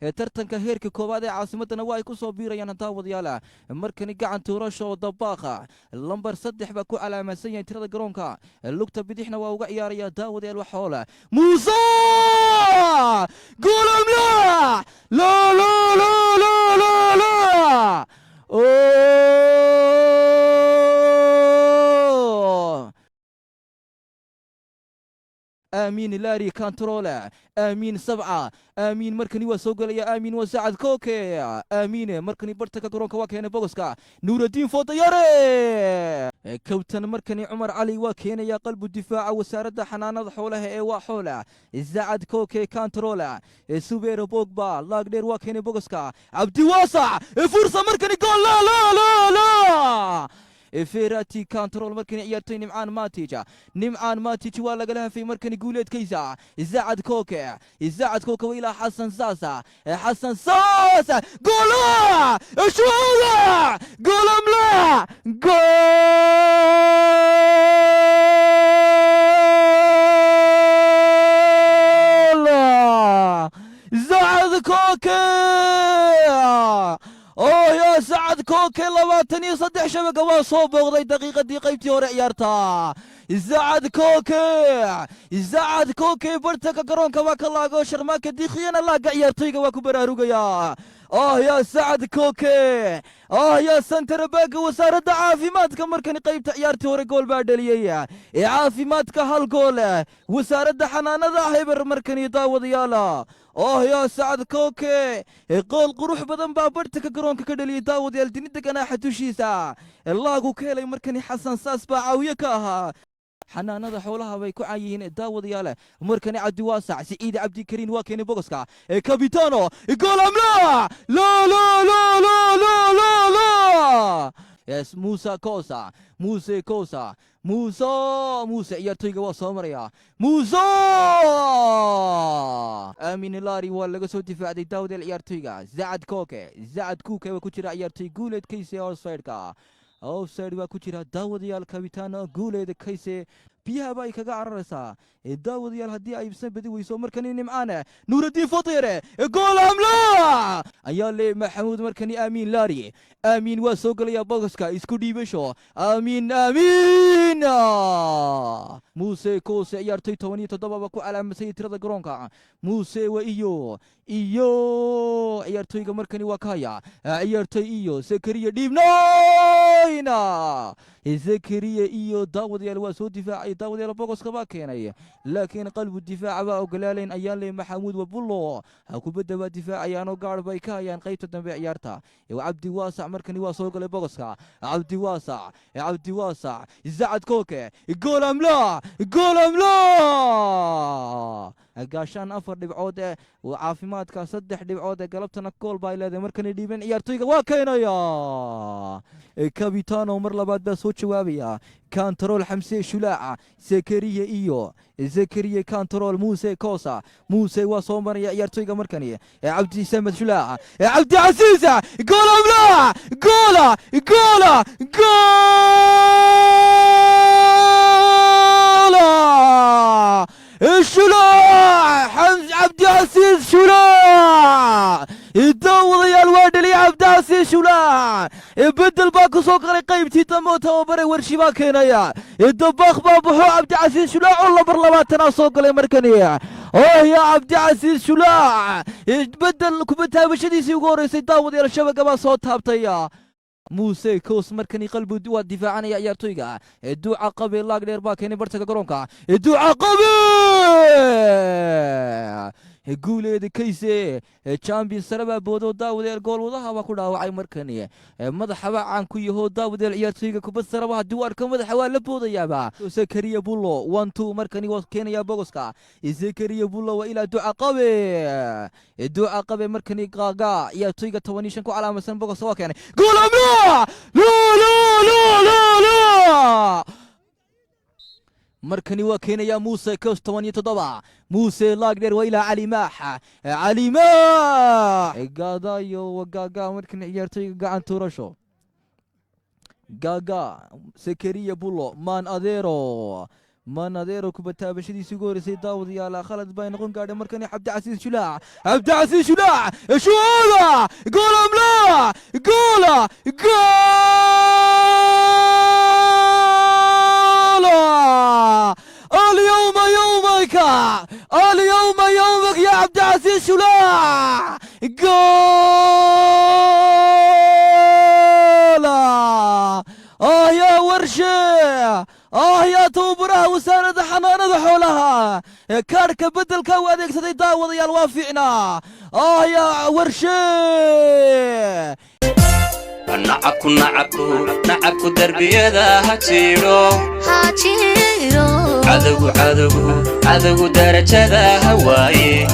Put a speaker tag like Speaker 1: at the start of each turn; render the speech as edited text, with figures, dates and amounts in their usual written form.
Speaker 1: tartanka heerka koowaad ee caasimadana waa ay ku soo biirayaan daawadayaal markani gacan tuurasho dabaaqa lambar 3 baa ku calaamadsan yahay tirada garoonka lugta bidixna waa uga ciyaaraya daawadayaal waxoola muuse golamla la la la la la la آمين لاري كانترولا آمين 7 آمين مركني وسوقل يا آمين وسعد كوكي آمين مركني برتك كرونك واكين بوغسكا نور الدين فوطياري كوتن مركني عمر علي واكين يا قلب الدفاع وسارد حنان حوله ايوا حوله زعد كوكي كانترولا سوبيرو بوغبا لاغدير واكين بوغسكا عبد واسع فرصة مركني جول لا لا لا لا فيراتي كانترول مركني عيارتي نمعان ماتيجا ولا قالها في مركني قوليت كيسا زعد كوكا وإلى حسن ساسا جولا شولا جول ملا جول زعد كوكا يا سعد كوكي لباتني صدح شبكة وصوب وغضي دقيقة دي قيبتي ورا عيارتا زعد كوكي برتك قرون كواك الله قوشر ماك دي خيانا لاقا عيارتيقا واكو براروقا يا سعد كوكي يا سنتر باقي وسارد عافيماتك مركني قيبت عيارتي ورا قول بعدليا عافيماتك هالقول وسارد حنانا ذاهبر مركني داود يالا يا سعد كوكي قول قروح بدن بابرتك قرونك كدلي داود يالدينيدك انا حتوشيسا الله كيلي مركني حسن ساس باعاويكاها حنانada xoolaha bay ku caayeen daawadayaal markani Cabdi Waasac Saciid Cabdi Kariin waa keenay bogoska kabitano gool amla la la la la la la la yes Musa Kosa ciyaartoyga waa soo maraya Musa Amin Lari waa laga soo difaacay daawadayaal ciyaartoyga Zacad Kuuke waa ku jira ciyaartoy guuleed kayse offside-ka offside waa ku jira daawadayaal kabitaano guuleed kayse biyaha bay kaga cararaysaa daawadayaal haddii ay ibsan badi weyso markani nimcaana nuuruddin fadire gool amla ayaa le maxamuud markani aamin laari aamin waa soo galaya bogoska isku dhiibasho aamin muuse koose ciyaartoy 17 ku calaamadsan tirada garoonka muuse waa iyo ciyaartoyga markani waa kaya ciyaartoy iyo Zakariya dhiibnayna Zakariya iyo daawadayaal waa soo difaacay daawadayaal bogoska baa keenay laakiin qalbu difaaca baa ogolaaleen ayaan le maxamuud wabullo kubadda waa difaacayaan gaar bay ka hayaan qaybta dambe ciyaarta Cabdi Waasac markani waa soo galay bogoska Cabdi Waasac Zacad Kuuke gool amla gaashaan 4 dhibcood oo caafimaadka 3 dhibcood galabtana gool bay leedahay markani dhiiban ciyaartoyga waa keenaya kabitano mar labaad baa soo jawaabaya كانترول حمسي شلاعة زكريا كانترول موسى كوسا موسى وصومر يا يرتويغا مركني عبدي سمد شلاعة عبدي عزيزة جول املا جولا الشلاع حمز عبد العزيز شلاع يدور يا الواد اللي عبد العزيز شلاع بدل باكو سوق قيبتي تموت وبري ورشي باكينا يا الدباخ بابو عبد العزيز شلاع والله برلماتنا سوق لي مركنيه يا عبد العزيز شلاع بدل كبتها بشدي سيغوري سيداود يا الشبكه ما صوت هابطيا موسى كوس مركني قلبه دوا دفاعنا يا عيارتويغا دو عقبي لاغدير باكيني برتك غرونكا دو عقبي guuleeda kayse champion saraba boodo daawadayaal gool wadaha ku dhaawacay markani madaxa caan ku yaho daawadayaal ciyaartoyga kubad saraba hadii uu arko madaxa waa la boodayaaba Zakariya Bullo 1-2 markani waa keenaya bogoska Zakariya Bullo waa ila duca qabe markani qaaga ciyaartoyga 15 ku calaamadsan bogoska waa keenay gool amla la مركني وكينا يا موسى كوس 17 موسى لاقدر وإلى علي ماح قاضايو وقاقا مركني عيارتي قاعن تورشو قاقا زكريا بولو مان أديرو ما ناديرو كبتها بشدي سيقوري سيد داود يا لا خالد باين نقول قاعد مركني عبد العزيز شلاع عبد العزيز شلاع شو هذا قول ام لا قول اليوم يومك اليوم يومك يا عبد العزيز شلاع جول يا ورشه يا توبره وساند حنانه حولها كارك بدل كوادك سدي داود يا الوافعنا يا ورشه
Speaker 2: نعكو دربيدا هاتيرو عدو درجة هواي